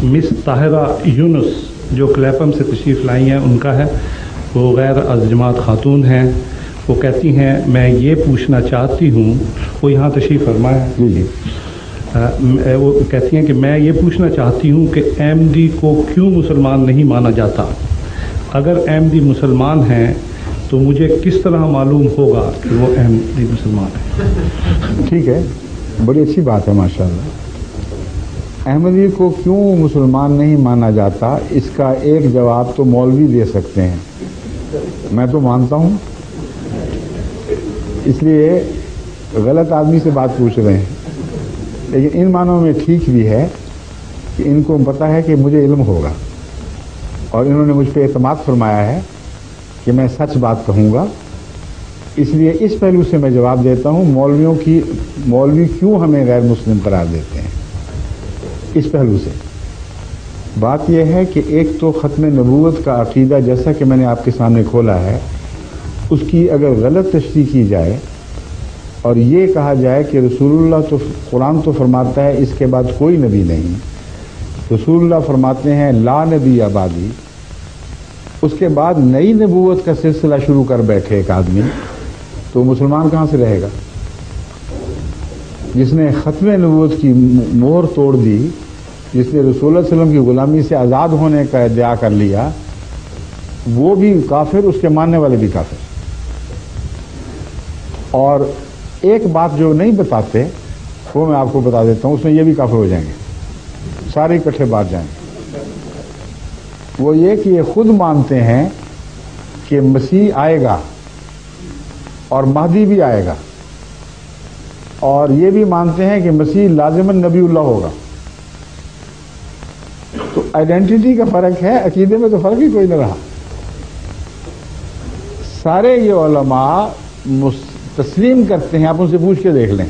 Miss Tahira Yunus जो क्लैपम से तशरीफ़ लाई हैं उनका है। वो गैर अज़जमात खातून हैं। वो कहती हैं मैं ये पूछना चाहती हूँ, वो यहाँ तशरीफ़ फरमा है जी। वो कहती हैं कि मैं ये पूछना चाहती हूँ कि अहमदी को क्यों मुसलमान नहीं माना जाता? अगर अहमदी मुसलमान हैं तो मुझे किस तरह मालूम होगा कि वो अहमदी मुसलमान है? ठीक है, बड़ी अच्छी बात है माशाअल्लाह। अहमदी को क्यों मुसलमान नहीं माना जाता, इसका एक जवाब तो मौलवी दे सकते हैं, मैं तो मानता हूँ, इसलिए गलत आदमी से बात पूछ रहे हैं। लेकिन इन मानों में ठीक भी है कि इनको पता है कि मुझे इल्म होगा और इन्होंने मुझ पर एतमाद फरमाया है कि मैं सच बात कहूँगा, इसलिए इस पहलू से मैं जवाब देता हूँ। मौलवी क्यों हमें गैर मुस्लिम करार देते हैं, इस पहलू से बात यह है कि एक तो ख़त्म नबूवत का अक़ीदा जैसा कि मैंने आपके सामने खोला है, उसकी अगर गलत तशरीह की जाए और ये कहा जाए कि रसूलुल्लाह तो कुरान तो फरमाता है इसके बाद कोई नबी नहीं, रसूलुल्लाह फरमाते हैं ला नबी आबादी, उसके बाद नई नबूवत का सिलसिला शुरू कर बैठे एक आदमी, तो मुसलमान कहाँ से रहेगा? जिसने ख़त्म नबूवत की मोहर तोड़ दी, जिसने रसूलुल्लाह सल्लल्लाहु अलैहि वसल्लम की गुलामी से आज़ाद होने का इद्दिया कर लिया, वो भी काफिर, उसके मानने वाले भी काफिर। और एक बात जो नहीं बताते वो मैं आपको बता देता हूँ, उसमें ये भी काफिर हो जाएंगे, सारे इकट्ठे बात जाएंगे। वो ये कि ये खुद मानते हैं कि मसीह आएगा और महदी भी आएगा, और ये भी मानते हैं कि मसीह लाजिमन नबीउल्लाह होगा। तो आइडेंटिटी का फर्क है, अकीदे में तो फर्क ही कोई नहीं रहा। सारे ये उलमा तस्लीम करते हैं, आप उनसे पूछ के देख लें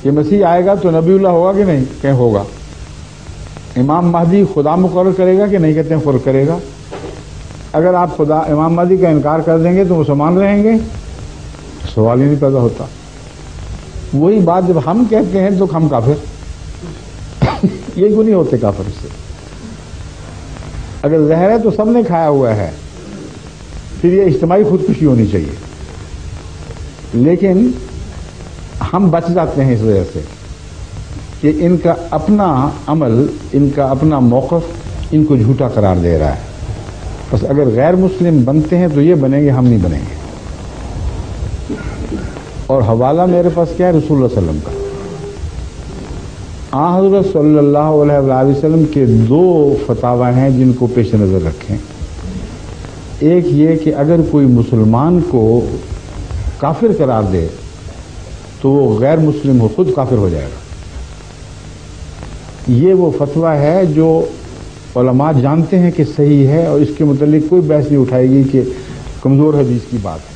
कि मसीह आएगा तो नबीउल्लाह होगा कि नहीं? कहें होगा। इमाम महदी खुदा मुकर्रर करेगा कि नहीं? कहते हैं खुद करेगा। अगर आप खुदा इमाम महदी का इनकार कर देंगे तो मुसलमान रहेंगे? सवाल ही नहीं पैदा होता। वही बात जब हम कहते हैं तो हम काफिर ये क्यों नहीं होते काफिर से? अगर जहर है तो सबने खाया हुआ है, फिर ये इज्तिमाई खुदकुशी होनी चाहिए। लेकिन हम बच जाते हैं इस वजह से कि इनका अपना अमल, इनका अपना मौक़िफ़ इनको झूठा करार दे रहा है। बस अगर गैर मुस्लिम बनते हैं तो ये बनेंगे, हम नहीं बनेंगे। और हवाला मेरे पास क्या है? रसूलुल्लाह सल्लल्लाहु अलैहि वसल्लम का। हज़रत सल्लल्लाहु अलैहि वसल्लम के दो फतावा हैं जिनको पेश नज़र रखें। एक ये कि अगर कोई मुसलमान को काफिर करार दे तो वो गैर मुस्लिम हो, खुद काफिर हो जाएगा। ये वो फतवा है जो उलमा जानते हैं कि सही है और इसके मुतालिक कोई बहस नहीं उठाएगी कि कमज़ोर हदीस की बात है।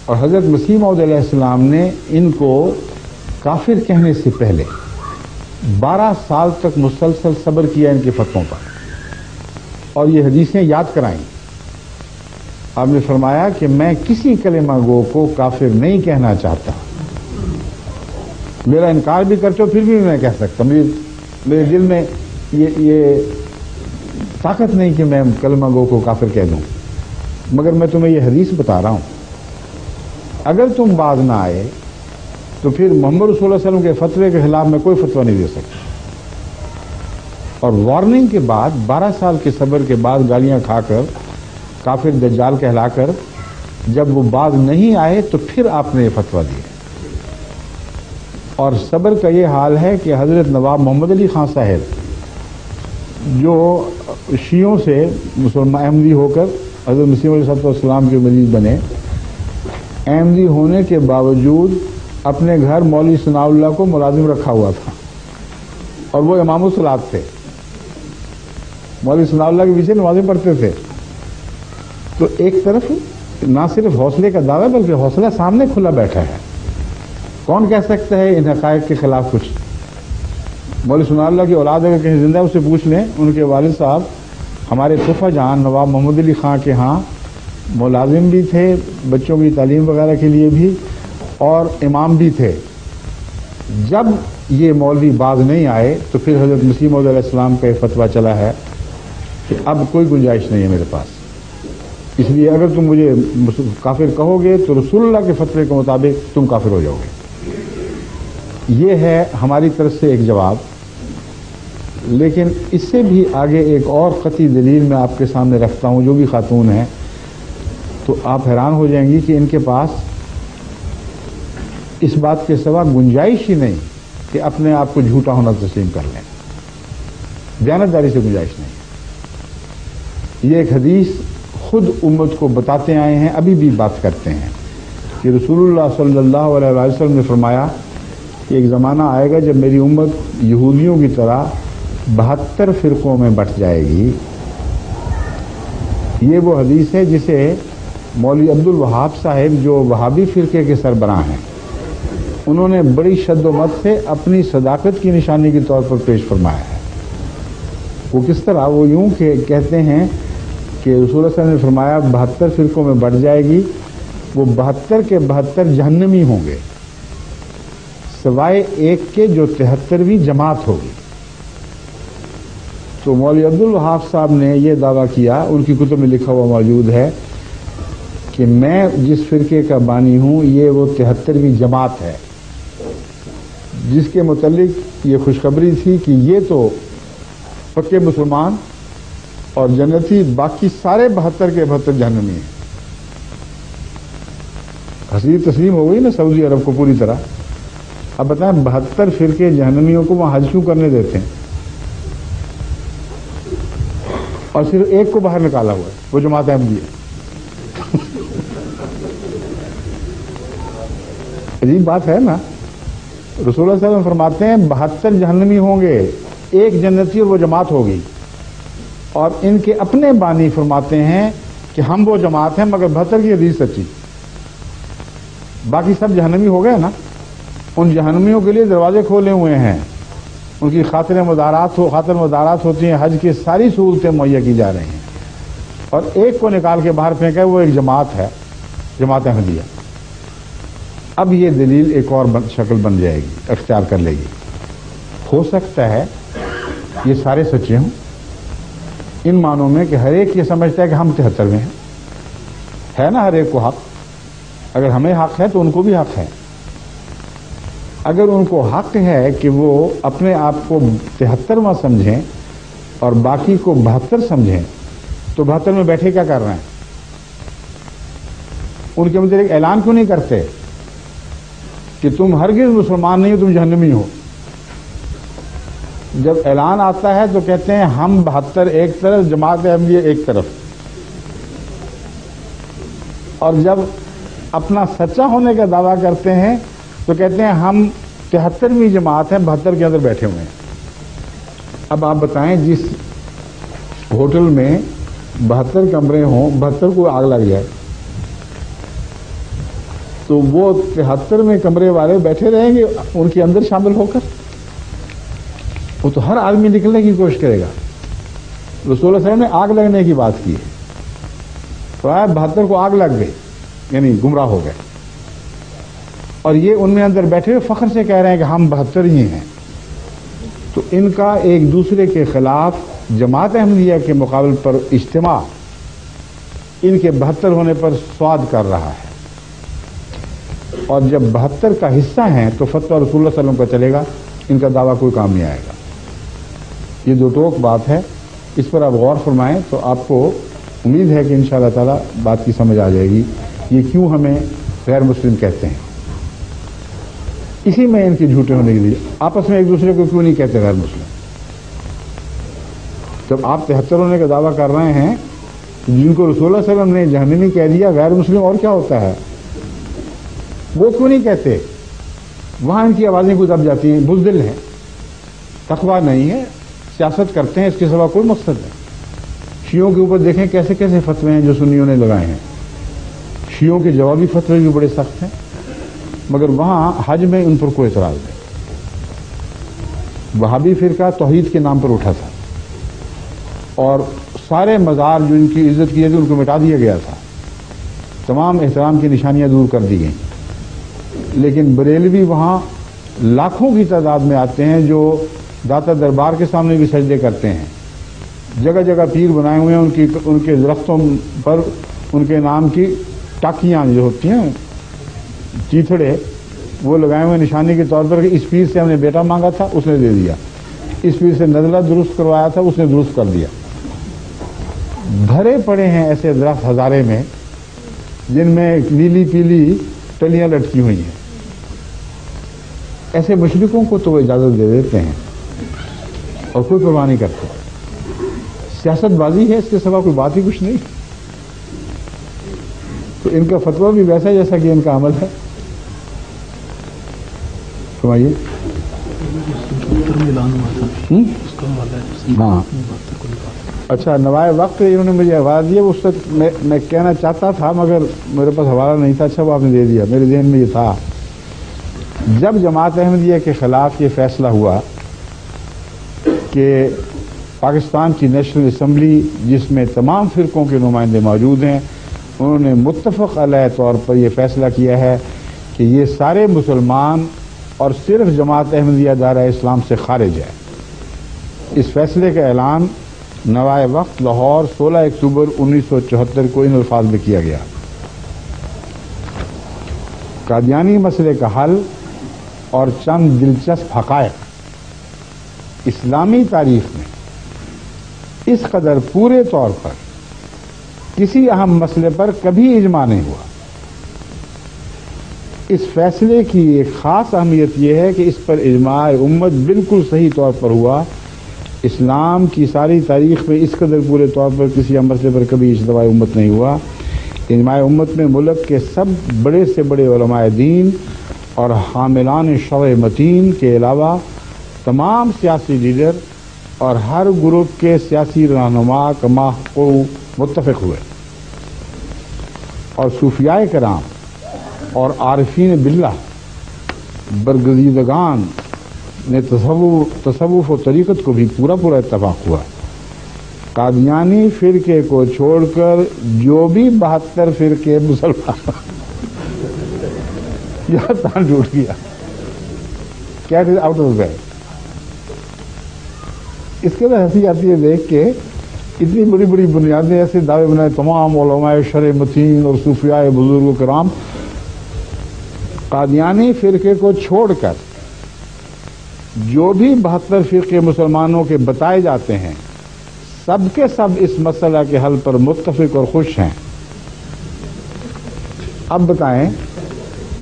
और हज़रत मसीह मौऊद अलैहिस्सलाम ने इनको काफिर कहने से पहले 12 साल तक मुसलसल सब्र किया इनके फतवों पर, और ये हदीसें याद कराई। आपने फरमाया कि मैं किसी कलेमा गो को काफिर नहीं कहना चाहता, मेरा इनकार भी करते हो फिर भी मैं कह सकता, मेरे दिल में ये ताकत नहीं कि मैं कलेमा गो को काफिर कह दूं, मगर मैं तुम्हें ये हदीस बता रहा हूं, अगर तुम बाज ना आए तो फिर मोहम्मद रसूलुल्लाह सल्लल्लाहु अलैहि वसल्लम के फतवे के खिलाफ मैं कोई फतवा नहीं दे सकता। और वार्निंग के बाद 12 साल के सब्र के बाद गालियां खाकर काफिर दज्जाल कहलाकर जब वो बाज नहीं आए तो फिर आपने ये फतवा दिया। और सब्र का ये हाल है कि हजरत नवाब मोहम्मद अली खान साहब जो शियों से मुसलमान अहमदी होकर हजरत मसीह अलैहिस्सलाम के मजीद बने, अहमदी होने के बावजूद अपने घर मौलवी सनाउल्लाह को मुलाजिम रखा हुआ था और वो इमामुल सलात थे, मौलवी सनाउल्लाह के पीछे नमाज़ें पढ़ते थे। तो एक तरफ ना सिर्फ हौसले का दावा बल्कि हौसला सामने खुला बैठा है। कौन कह सकता है इन हक़ाइक़ के खिलाफ कुछ? मौलवी सनाउल्लाह की औलाद अगर कहीं जिंदा है उससे पूछ लें, उनके वालिद साहब हमारे फूफा जान नवाब मोहम्मद अली खां के यहाँ मुलाजिम भी थे, बच्चों की तालीम वगैरह के लिए भी, और इमाम भी थे। जब یہ مولوی باز نہیں آئے تو پھر حضرت مسیح موعود علیہ السلام کا یہ فتویٰ چلا ہے کہ اب کوئی گنجائش نہیں ہے میرے پاس، اس لیے اگر تم مجھے کافر کہو گے تو رسول اللہ کے فتوے کے مطابق تم کافر ہو جاؤ گے۔ یہ ہے ہماری طرف سے ایک جواب، لیکن اس سے بھی آگے ایک اور قطعی دلیل میں آپ کے سامنے رکھتا ہوں جو بھی خاتون ہیں، تو آپ حیران ہو جائیں گی کہ ان کے پاس اس بات کے سوا گنجائش ہی نہیں کہ اپنے آپ کو جھوٹا ہونا تسلیم کر لیں، دیانتداری سے گنجائش نہیں۔ یہ ایک حدیث خود امت کو بتاتے آئے ہیں، ابھی بھی بات کرتے ہیں کہ رسول اللہ صلی اللہ علیہ وسلم نے فرمایا کہ ایک زمانہ آئے گا جب میری امت یہودیوں کی طرح 72 فرقوں میں بٹ جائے گی۔ یہ وہ حدیث ہے جسے مولوی عبد الوہاب صاحب جو وہابی فرقے کے سربراہ ہیں، انہوں نے بڑی شد و مت سے اپنی صداقت کی نشانی کے طور پر پیش فرمایا ہے۔ وہ کس طرح؟ وہ یوں کہ کہتے ہیں کہ رسول اللہ صلی اللہ علیہ وسلم نے فرمایا 72 فرقوں میں بٹ جائے گی، وہ 72 کے 72 جہنمی ہوں گے سوائے ایک کے جو 73ویں جماعت ہوگی۔ تو مولوی عبد الوہاب صاحب نے یہ دعویٰ کیا، ان کی کتب میں لکھا ہوا موجود ہے کہ میں جس فرقے کا بانی ہوں یہ وہ 73ویں جماعت ہے، جس کے متعلق یہ خوشخبری تھی کہ یہ تو پکے مسلمان اور جنتی، باقی سارے 72 کے 72 جہنمی ہیں۔ حسین تسلیم ہو گئی نا سعودی عرب کو پوری طرح۔ اب بتائیں 72 فرقے جہنمیوں کو وہاں حج کیوں کرنے دیتے ہیں اور صرف ایک کو باہر نکالا ہوا ہے، وہ جماعت احمدیہ۔ عجیب بات ہے نا۔ رسول اللہ صلی اللہ علیہ وسلم فرماتے ہیں 72 جہنمی ہوں گے، ایک جنتی اور وہ جماعت ہوگی، اور ان کے اپنے بانی فرماتے ہیں کہ ہم وہ جماعت ہیں مگر 72 کی حدیث سچی، باقی سب جہنمی ہو گئے نا۔ ان جہنمیوں کے لیے دروازے کھولے ہوئے ہیں، ان کی خاطر مدارات ہوتی ہیں، حج کی ساری سہولتیں مہیا کی جا رہی ہیں، اور ایک کو نکال کے باہر پھینکا، وہ ایک جماعت ہے، جماعت احمدیہ۔ اب یہ دلیل ایک اور شکل بن جائے گی، اختیار کر لے گی۔ ہو سکتا ہے یہ سارے سچے ہوں ان معنوں میں کہ ہر ایک یہ سمجھتا ہے کہ ہم 73ویں ہیں، ہے نا ہر ایک کو حق، اگر ہمیں حق ہے تو ان کو بھی حق ہے۔ اگر ان کو حق ہے کہ وہ اپنے آپ کو 73واں سمجھیں اور باقی کو 72 سمجھیں، تو 72 میں بیٹھے کیا کر رہے ہیں؟ ان کے متعلق اعلان کیوں نہیں کرتے کہ تم ہرگز مسلمان نہیں ہو، تم جہنمی ہو؟ جب اعلان آتا ہے تو کہتے ہیں ہم 72 ایک طرف، جماعت احمدیہ ایک طرف، اور جب اپنا سچا ہونے کا دعویٰ کرتے ہیں تو کہتے ہیں ہم 73ویں جماعت ہیں، 72 کے اندر بیٹھے ہوئے ہیں۔ اب آپ بتائیں جس ہوٹل میں 72 کمرے ہوں، 72 کو آگ لگ جائے تو وہ 73ویں کمرے والے بیٹھے رہیں گے ان کے اندر شامل ہو کر؟ وہ تو ہر آدمی نکلنے کی کوشش کرے گا۔ رسول اللہ صلی اللہ علیہ وسلم نے آگ لگنے کی بات کی ہے، تو 72 کو آگ لگ گئی، یعنی گمراہ ہو گئے، اور یہ ان میں اندر بیٹھے ہوئے فخر سے کہہ رہے ہیں کہ ہم 72 ہی ہیں۔ تو ان کا ایک دوسرے کے خلاف جماعت احمدیہ کے مقابل پر اجتماع ان کے 72 ہونے پر سواد کر رہا ہے، اور جب 72 کا حصہ ہیں تو فتویٰ رسول اللہ صلی اللہ علیہ وسلم کا چلے گا، ان کا دعویٰ کوئی کام نہیں آئے گا۔ یہ دو ٹوک بات ہے، اس پر آپ غور فرمائیں تو آپ کو امید ہے کہ انشاءاللہ تعالی بات کی سمجھ آ جائے گی یہ کیوں ہمیں غیر مسلم کہتے ہیں۔ اسی میں ان کے جھوٹے ہونے کے لیے آپس میں ایک دوسرے کو کیوں نہیں کہتے غیر مسلم؟ جب آپ 73 ہونے کا دعویٰ کر رہے ہیں، جن کو رسول اللہ صلی اللہ علیہ وسلم نے جہنمی کہہ دیا، غیر مسلم اور کیا ہوتا ہے؟ وہ کیوں نہیں کہتے؟ وہاں ان کی آوازیں کوئی دب جاتی ہیں، بزدل ہیں، تقویٰ نہیں ہے، سیاست کرتے ہیں، اس کے سوا کوئی مقصد نہیں۔ شیعوں کے اوپر دیکھیں کیسے کیسے فتوے ہیں جو سنیوں نے لگائے ہیں، شیعوں کے جوابی فتوے بھی بڑے سخت ہیں، مگر وہاں حج میں ان پر کوئی اعتراض نہیں۔ وہابی فرقہ توحید کے نام پر اٹھا تھا، اور سارے مزار جو ان کی عزت کی جاتی ان کو مٹا دیا گیا تھا، تمام احترام کی نشانیاں دور کر دی گئیں، لیکن بریلوی وہاں लाखों की तादाद में आते हैं जो दाता दरबार के सामने भी सजदे करते हैं। जगह जगह पीर बनाए हुए हैं, उनके दरख्तों पर उनके नाम की टाकियां जो होती हैं, चीथड़े, वो लगाए हुए निशानी के तौर पर कि इस पीर से हमने बेटा मांगा था, उसने दे दिया, इस पीर से नज़ला दुरुस्त करवाया था, उसने दुरुस्त कर दिया। भरे पड़े हैं ऐसे दरख्त हजारे में जिनमें नीली पीली टलियां लटकी हुई हैं। ऐसे मुशरिकों को तो वो इजाजत दे देते हैं और कोई परवाह नहीं करते। सियासतबाजी है, इसके सिवा कोई बात ही कुछ नहीं। तो इनका फतवा भी वैसा है जैसा कि इनका अमल है। समझिए। हाँ, अच्छा, नवाए वक्त इन्होंने मुझे हवाला दिया, उस वक्त मैं कहना चाहता था मगर मेरे पास हवाला नहीं था। अच्छा, वो आपने दे दिया। मेरे ذہن में ये था, जब जमात अहमदिया के खिलाफ ये फैसला हुआ कि पाकिस्तान की नेशनल असम्बली जिसमें तमाम फिरकों के नुमाइंदे मौजूद हैं, उन्होंने मुत्तफ़क़ अलैह तौर पर यह फैसला किया है कि ये सारे मुसलमान और सिर्फ जमात अहमदिया दायरा इस्लाम से खारिज है। इस फैसले का ऐलान नवाए वक्त लाहौर 16 अक्टूबर 1974 को इन अल्फाज में किया गया। कादियानी मसले का हल और चंद दिलचस्प हक़ाइक़। इस्लामी तारीख में इस कदर पूरे तौर पर किसी अहम मसले पर कभी इजमा नहीं हुआ। इस फैसले की एक खास अहमियत यह है कि इस पर इजमा उम्मत बिल्कुल सही तौर पर हुआ। इस्लाम की सारी तारीख में इस कदर पूरे तौर पर किसी अहम मसले पर कभी इजमा उम्मत नहीं हुआ। इजमा उम्मत में मुल्क के सब बड़े से बड़े उलमाए दीन और हामिलान शरअ मतीन के अलावा तमाम सियासी लीडर और हर ग्रुप के सियासी रहनुमा कमा को मुत्तफ़िक़ हुए और सूफियाए कराम और आरिफीन बिल्लाह बरगज़ीदगान ने तसव्वुफ़ और तरीक़त को भी पूरा इत्तफ़ाक़ हुआ। कादियानी फिरके को छोड़कर जो भी 72 फिरके मुसलमान यह तान टूट गया। Cat is out of bag. इसके बाद हंसी आती है देख के, इतनी बड़ी बड़ी बुनियादें ऐसे दावे बनाए तमाम उलमाए शरअ मतीन और सूफियाए बुजुर्ग कराम कादियानी फिरके को छोड़कर जो भी 72 फिरके मुसलमानों के बताए जाते हैं, सबके सब इस मसला के हल पर मुत्तफ़िक़ और खुश हैं। अब बताएं,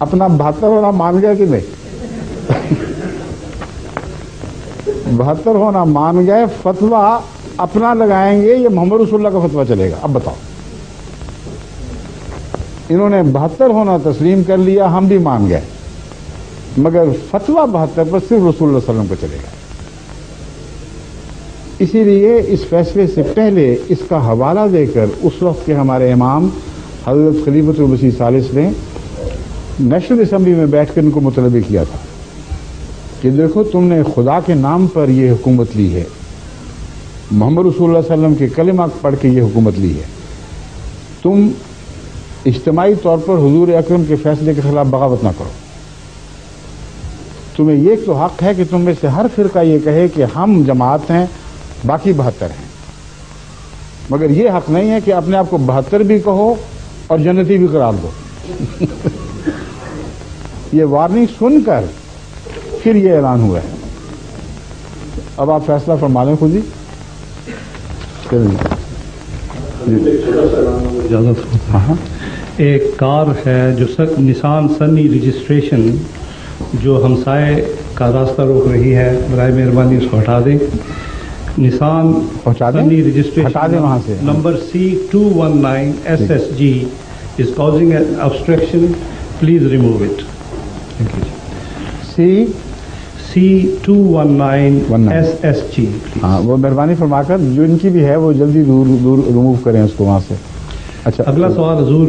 अपना 72 होना मान गया कि नहीं? 72 होना मान गए, फतवा अपना लगाएंगे या मोहम्मद रसूलुल्लाह का फतवा चलेगा? अब बताओ। इन्होंने 72 होना तस्लीम कर लिया, हम भी मान गए, मगर फतवा 72 पर सिर्फ रसूलुल्लाह सल्लल्लाहु अलैहि वसल्लम को चलेगा। इसीलिए इस फैसले से पहले इसका हवाला देकर उस वक्त के हमारे इमाम हज़रत खलीफतुल मसीह सालिस ने नेशनल असम्बली में बैठकर इनको मुतलबे किया था कि देखो, तुमने खुदा के नाम पर यह हुकूमत ली है, मोहम्मद रसूलुल्लाह सल्लल्लाहु अलैहि वसल्लम के कलिमा पढ़ के यह हुकूमत ली है, तुम इज्तिमाई तौर पर हुजूर अकरम के फैसले के खिलाफ बगावत ना करो। तुम्हें यह तो हक है कि तुम में से हर फिरका ये कहे कि हम जमात हैं, बाकी 72 हैं, मगर यह हक नहीं है कि अपने आप को 72 भी कहो और जन्नती भी करार दो। ये वार्निंग सुनकर फिर ये ऐलान हुआ है। अब आप फैसला फरमा लें खुद ही। हाँ, एक कार है जो निसान सनी रजिस्ट्रेशन जो हमसाए का रास्ता रोक रही है, बराए मेहरबानी उसको हटा दें। निसान सनी रजिस्ट्रेशन हटा दें वहां से। Number C219 SSG is causing an obstruction. Please remove it. Thank you. C219 SSG. हाँ, वो मेहरबानी फरमाकर जो इनकी भी है वो जल्दी दूर रिमूव करें उसको वहां से। अच्छा, अगला सवाल हजूर